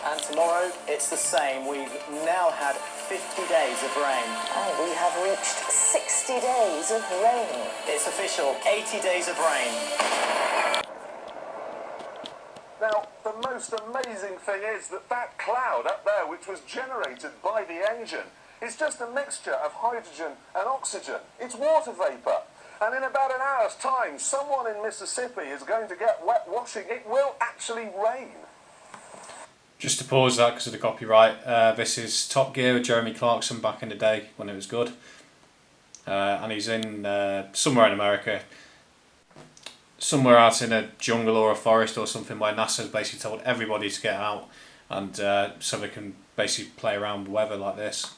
And tomorrow, it's the same. We've now had 50 days of rain. Oh, we have reached 60 days of rain. It's official, 80 days of rain. Now, the most amazing thing is that cloud up there, which was generated by the engine, is just a mixture of hydrogen and oxygen. It's water vapour. And in about an hour's time, someone in Mississippi is going to get wet washing. It will actually rain. Just to pause that because of the copyright, this is Top Gear with Jeremy Clarkson back in the day when it was good. And he's in somewhere in America, somewhere out in a jungle or a forest or something where NASA's basically told everybody to get out, and so they can basically play around with weather like this.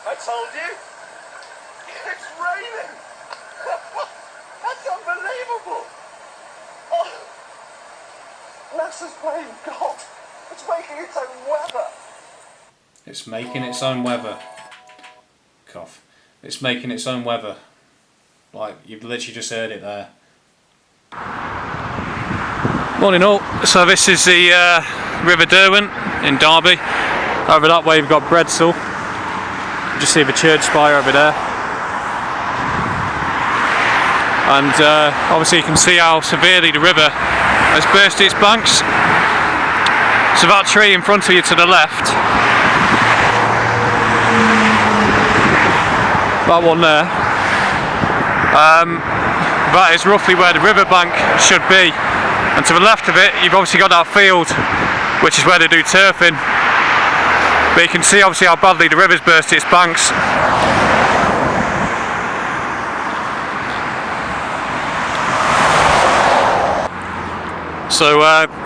I told you! It's raining! That's unbelievable! Oh, NASA's playing God! It's making its own weather! It's making its own weather. Cough. It's making its own weather. Like, you've literally just heard it there. Morning all. So this is the River Derwent in Derby. Over that way you've got Bredsall. You just see the church spire over there. And obviously you can see how severely the river has burst its banks. So that tree in front of you to the left, that one there, that is roughly where the riverbank should be, and to the left of it you've obviously got that field which is where they do turfing, but you can see obviously how badly the river's burst its banks. So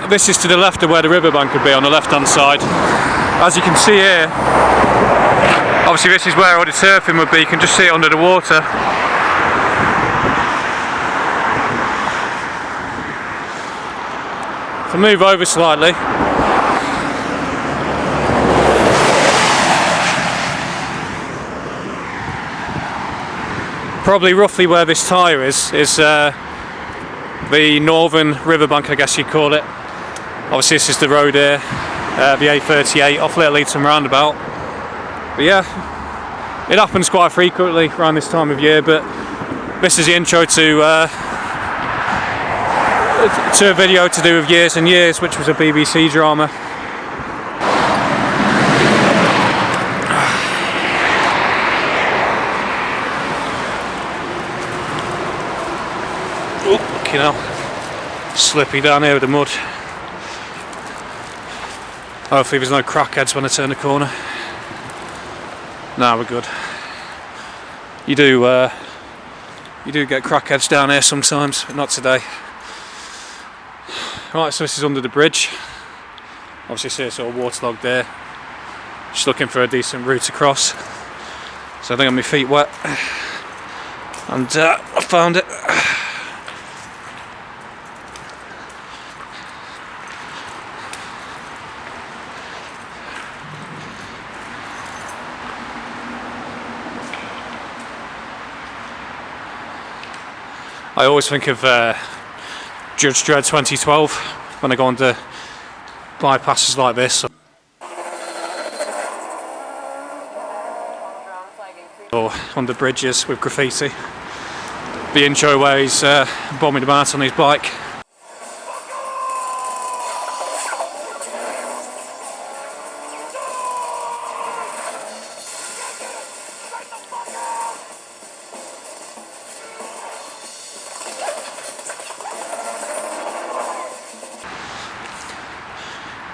this is to the left of where the riverbank would be, on the left hand side. As you can see here, obviously this is where all the surfing would be. You can just see it under the water. If I move over slightly, probably roughly where this tyre is the northern riverbank, I guess you'd call it. Obviously this is the road here, the A38 off Little Eaton roundabout. But yeah, it happens quite frequently around this time of year, but this is the intro to a video to do with Years and Years, which was a BBC drama. You know, slippy down here with the mud. Hopefully there's no crackheads when I turn the corner. Nah, we're good. You do get crackheads down here sometimes, but not today. Right, so this is under the bridge. Obviously see it's all waterlogged there. Just looking for a decent route across. So I think I got my feet wet. And I found it. I always think of Judge Dredd 2012 when I go onto bypasses like this, or under bridges with graffiti. The intro where he's bombing about on his bike.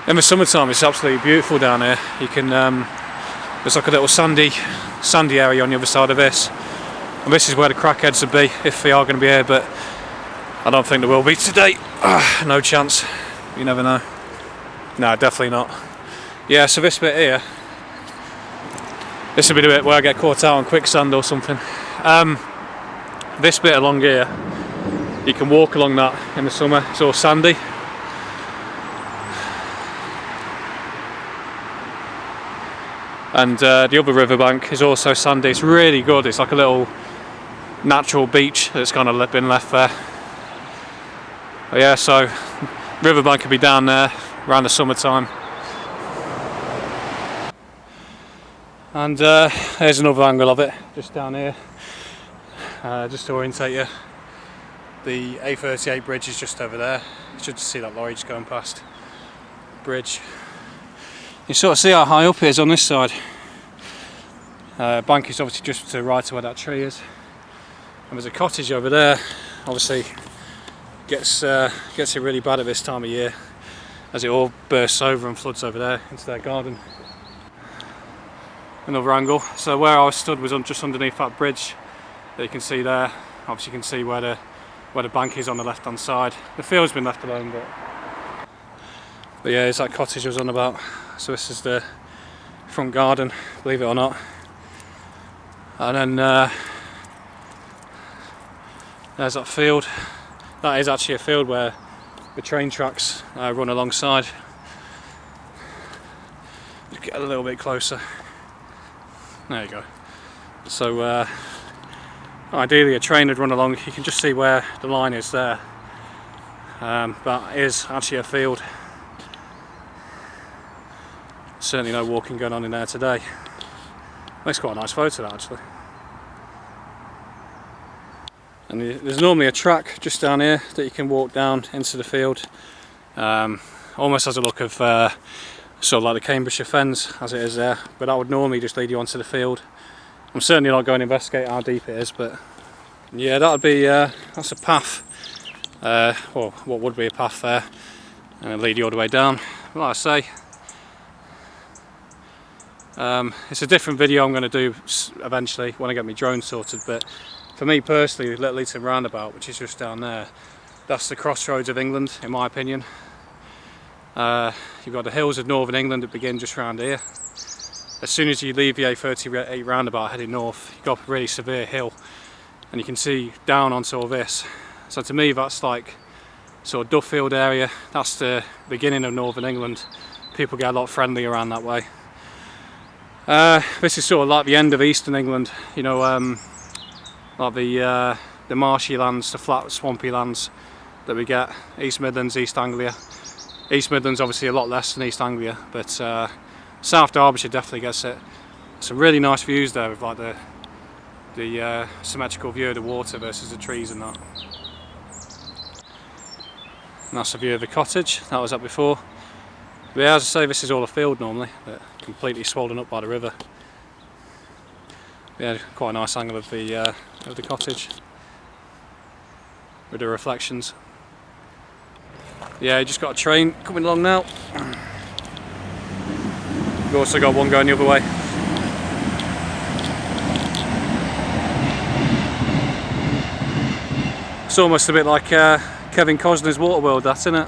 In the summertime it's absolutely beautiful down here. You can there's like a little sandy area on the other side of this, and this is where the crackheads would be if they are going to be here, but I don't think there will be today. No chance. You never know. No, definitely not. Yeah, so this bit here, this will be the bit where I get caught out on quicksand or something. This bit along here, you can walk along that in the summer. It's all sandy. And the other riverbank is also sandy. It's really good. It's like a little natural beach that's kind of been left there. But yeah, so riverbank could be down there around the summertime. And there's another angle of it, just down here, just to orientate you. The A38 bridge is just over there. You should see that lorry just going past the bridge. You sort of see how high up it is on this side. Bank is obviously just to the right of where that tree is. And there's a cottage over there. Obviously gets it really bad at this time of year, as it all bursts over and floods over there into their garden. Another angle. So where I was stood was just underneath that bridge that you can see there. Obviously you can see where the bank is on the left hand side. The field's been left alone, but yeah, it's that cottage I was on about. So this is the front garden, believe it or not. And then there's that field. That is actually a field where the train tracks run alongside. Just get a little bit closer. There you go. So ideally a train would run along. You can just see where the line is there. That is actually a field. Certainly no walking going on in there today. Makes quite a nice photo, that, actually. And there's normally a track just down here that you can walk down into the field. Almost has a look of sort of like the Cambridgeshire Fens as it is there, but that would normally just lead you onto the field. I'm certainly not going to investigate how deep it is, but yeah, that would be that's a path. Well, what would be a path there, and it'll lead you all the way down. But like I say, it's a different video I'm going to do eventually when I get my drone sorted, but for me personally, Little Eaton Roundabout, which is just down there, that's the crossroads of England, in my opinion. You've got the hills of northern England that begin just around here. As soon as you leave the A38 roundabout heading north, you've got a really severe hill, and you can see down onto all this. So to me, that's like sort of Duffield area. That's the beginning of northern England. People get a lot friendlier around that way. This is sort of like the end of eastern England, you know, like the marshy lands, the flat swampy lands that we get. East Midlands, East Anglia. East Midlands obviously a lot less than East Anglia, but South Derbyshire definitely gets it. Some really nice views there with like the symmetrical view of the water versus the trees and that. And that's a view of the cottage that was up before. But yeah, as I say, this is all a field normally, but completely swollen up by the river. Yeah, quite a nice angle of the cottage with the reflections. Yeah, you just got a train coming along now. We've also got one going the other way. It's almost a bit like Kevin Costner's Waterworld, that, isn't it?